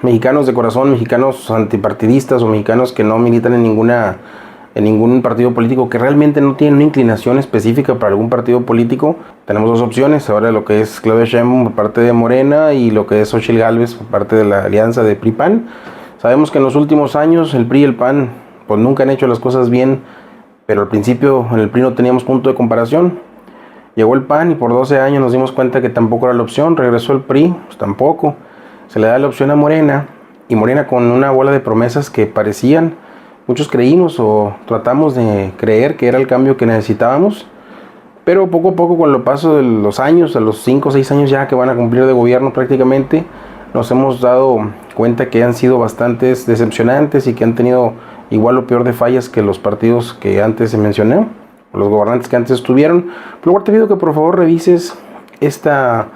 mexicanos de corazón, mexicanos antipartidistas o mexicanos que no militan en ningún partido político, que realmente no tienen una inclinación específica para algún partido político, tenemos dos opciones. Ahora lo que es Claudia Sheinbaum por parte de Morena y lo que es Xochitl Gálvez por parte de la alianza de PRI-PAN. Sabemos que en los últimos años el PRI y el PAN pues nunca han hecho las cosas bien, pero al principio en el PRI no teníamos punto de comparación. Llegó el PAN y por 12 años nos dimos cuenta que tampoco era la opción. Regresó el PRI, pues tampoco. Se le da la opción a Morena, y Morena con una bola de promesas que parecían, muchos creímos o tratamos de creer que era el cambio que necesitábamos, pero poco a poco con el paso de los años, a los 5 o 6 años ya que van a cumplir de gobierno prácticamente, nos hemos dado cuenta que han sido bastantes decepcionantes y que han tenido igual o peor de fallas que los partidos que antes se mencioné, los gobernantes que antes estuvieron. Luego te pido que por favor revises esta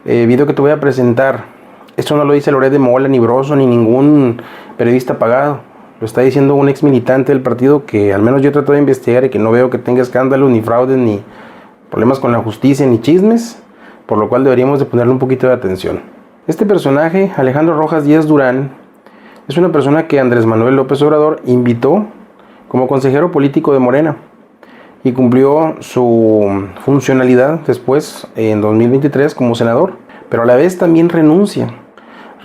video que te voy a presentar. Esto no lo dice Loret de Mola, ni Broso, ni ningún periodista pagado. Lo está diciendo un ex militante del partido que al menos yo he tratado de investigar y que no veo que tenga escándalos, ni fraudes, ni problemas con la justicia, ni chismes, por lo cual deberíamos de ponerle un poquito de atención. Este personaje, Alejandro Rojas Díaz Durán, es una persona que Andrés Manuel López Obrador invitó como consejero político de Morena y cumplió su funcionalidad después, en 2023, como senador, pero a la vez también renuncia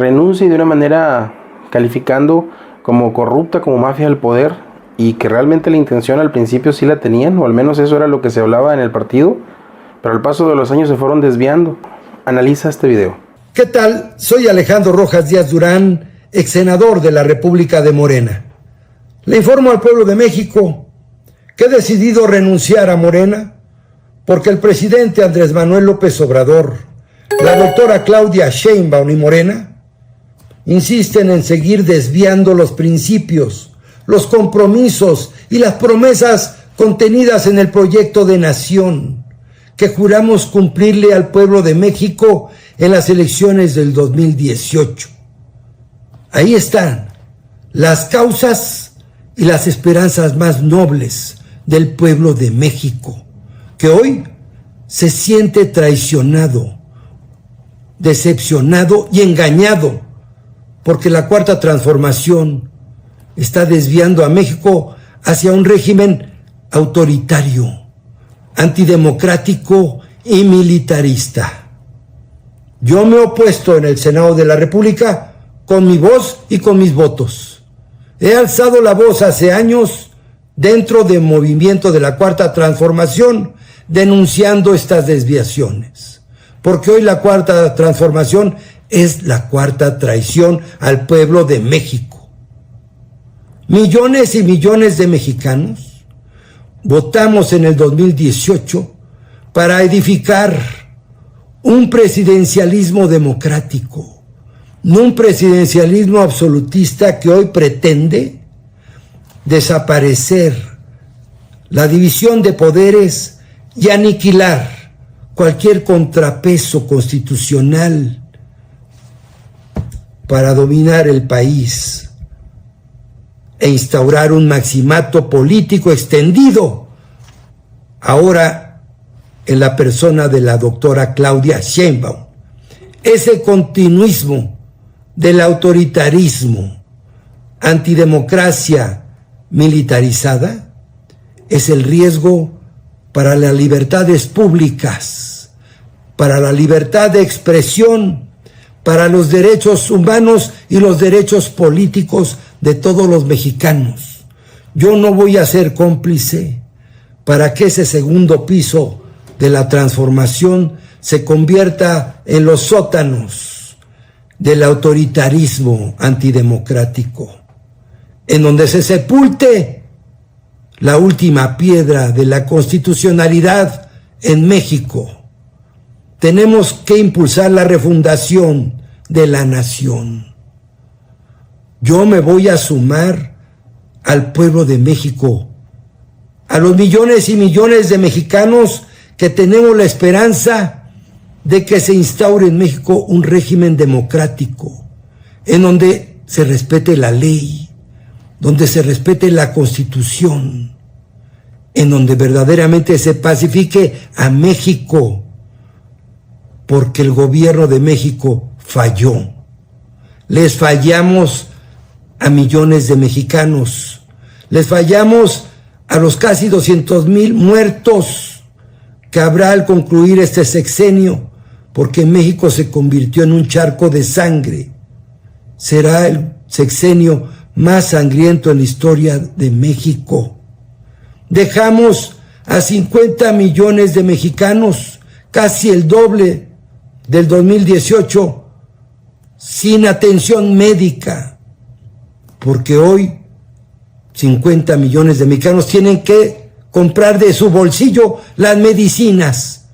y de una manera calificando como corrupta, como mafia del poder, y que realmente la intención al principio sí la tenían, o al menos eso era lo que se hablaba en el partido, pero al paso de los años se fueron desviando. Analiza este video. ¿Qué tal? Soy Alejandro Rojas Díaz Durán, ex senador de la República de Morena. Le informo al pueblo de México que he decidido renunciar a Morena porque el presidente Andrés Manuel López Obrador, la doctora Claudia Sheinbaum y Morena insisten en seguir desviando los principios, los compromisos y las promesas contenidas en el proyecto de nación que juramos cumplirle al pueblo de México en las elecciones del 2018. Ahí están las causas y las esperanzas más nobles del pueblo de México, que hoy se siente traicionado, decepcionado y engañado, porque la Cuarta Transformación está desviando a México hacia un régimen autoritario, antidemocrático y militarista. Yo me he opuesto en el Senado de la República con mi voz y con mis votos. He alzado la voz hace años dentro del movimiento de la Cuarta Transformación, denunciando estas desviaciones, porque hoy la Cuarta Transformación es la cuarta traición al pueblo de México. Millones y millones de mexicanos votamos en el 2018 para edificar un presidencialismo democrático, no un presidencialismo absolutista que hoy pretende desaparecer la división de poderes y aniquilar cualquier contrapeso constitucional para dominar el país e instaurar un maximato político extendido, ahora en la persona de la doctora Claudia Sheinbaum. Ese continuismo del autoritarismo, antidemocracia militarizada, es el riesgo para las libertades públicas, para la libertad de expresión, para los derechos humanos y los derechos políticos de todos los mexicanos. Yo no voy a ser cómplice para que ese segundo piso de la transformación se convierta en los sótanos del autoritarismo antidemocrático, en donde se sepulte la última piedra de la constitucionalidad en México. Tenemos que impulsar la refundación de la nación. Yo me voy a sumar al pueblo de México, a los millones y millones de mexicanos que tenemos la esperanza de que se instaure en México un régimen democrático, en donde se respete la ley, donde se respete la Constitución, en donde verdaderamente se pacifique a México, porque el gobierno de México falló. les fallamos a millones de mexicanos, les fallamos a los casi 200,000 muertos que habrá al concluir este sexenio, porque México se convirtió en un charco de sangre. Será el sexenio más sangriento en la historia de México. Dejamos a 50 millones de mexicanos, casi el doble del 2018, sin atención médica, porque hoy 50 millones de mexicanos tienen que comprar de su bolsillo las medicinas,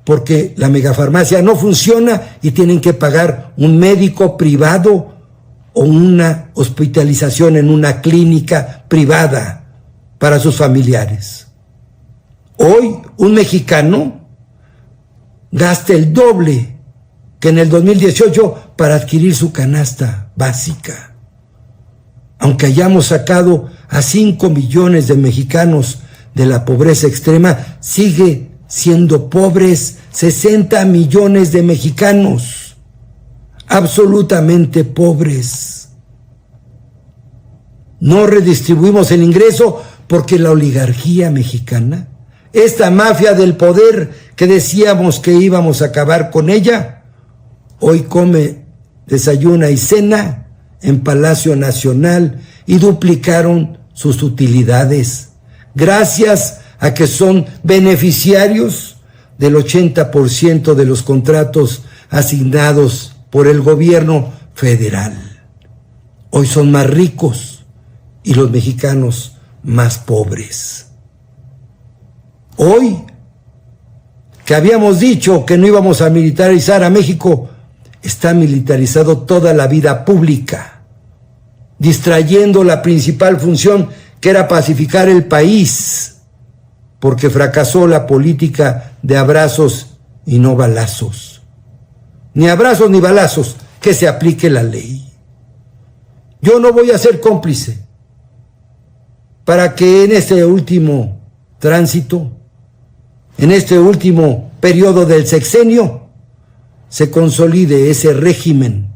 porque la megafarmacia no funciona y tienen que pagar un médico privado o una hospitalización en una clínica privada para sus familiares. Hoy un mexicano gasta el doble que en el 2018 para adquirir su canasta básica. Aunque hayamos sacado a 5 millones de mexicanos de la pobreza extrema, sigue siendo pobres 60 millones de mexicanos, absolutamente pobres. No redistribuimos el ingreso porque la oligarquía mexicana, esta mafia del poder que decíamos que íbamos a acabar con ella, hoy come, desayuna y cena en Palacio Nacional y duplicaron sus utilidades, gracias a que son beneficiarios del 80% de los contratos asignados por el gobierno federal. Hoy son más ricos y los mexicanos más pobres. Hoy, que habíamos dicho que no íbamos a militarizar a México, está militarizado toda la vida pública, distrayendo la principal función, que era pacificar el país, porque fracasó la política de abrazos y no balazos. Ni abrazos ni balazos, que se aplique la ley. Yo no voy a ser cómplice para que en este último tránsito, en este último periodo del sexenio, se consolide ese régimen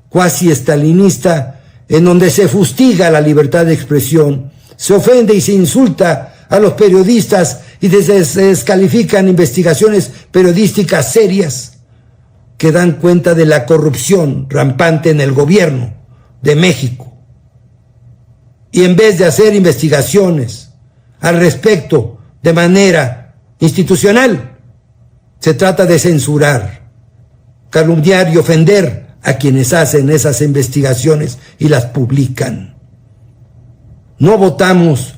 cuasi estalinista en donde se fustiga la libertad de expresión, se ofende y se insulta a los periodistas y se descalifican investigaciones periodísticas serias que dan cuenta de la corrupción rampante en el gobierno de México. Y en vez de hacer investigaciones al respecto de manera institucional, se trata de censurar, calumniar y ofender a quienes hacen esas investigaciones y las publican. No votamos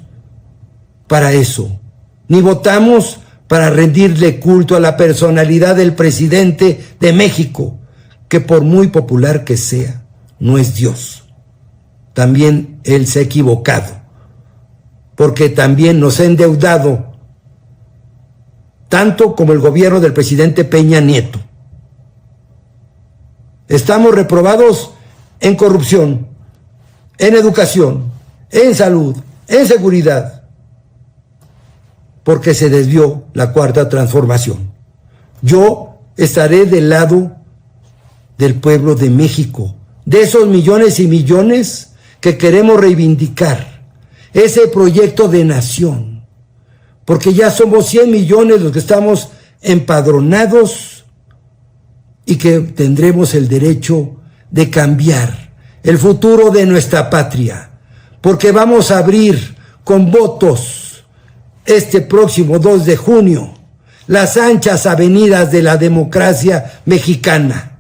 para eso, ni votamos para rendirle culto a la personalidad del presidente de México, que por muy popular que sea, no es Dios. También él se ha equivocado, porque también nos ha endeudado, tanto como el gobierno del presidente Peña Nieto. Estamos reprobados en corrupción, en educación, en salud, en seguridad, porque se desvió la cuarta transformación. Yo estaré del lado del pueblo de México, de esos millones y millones que queremos reivindicar ese proyecto de nación, porque ya somos 100 millones los que estamos empadronados y que tendremos el derecho de cambiar el futuro de nuestra patria, porque vamos a abrir con votos este próximo 2 de junio las anchas avenidas de la democracia mexicana,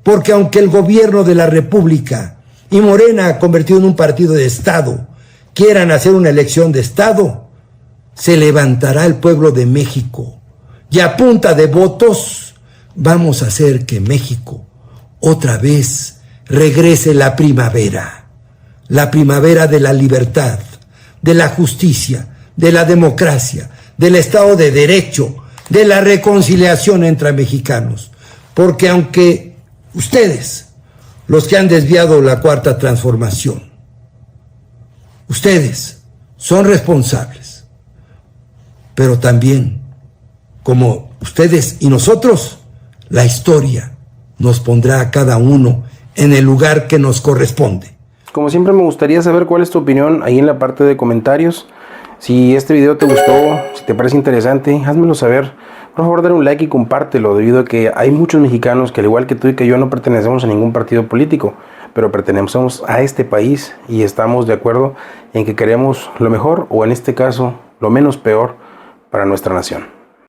porque aunque el gobierno de la República y Morena, convertido en un partido de Estado, quieran hacer una elección de Estado, se levantará el pueblo de México y a punta de votos vamos a hacer que México otra vez regrese la primavera de la libertad, de la justicia, de la democracia, del Estado de Derecho, de la reconciliación entre mexicanos. Porque aunque ustedes, los que han desviado la cuarta transformación, ustedes son responsables, pero también, como ustedes y nosotros, la historia nos pondrá a cada uno en el lugar que nos corresponde. Como siempre me gustaría saber cuál es tu opinión ahí en la parte de comentarios. Si este video te gustó, si te parece interesante, házmelo saber. Por favor, dale un like y compártelo, debido a que hay muchos mexicanos que, al igual que tú y que yo, no pertenecemos a ningún partido político, pero pertenecemos a este país y estamos de acuerdo en que queremos lo mejor, o en este caso, lo menos peor para nuestra nación.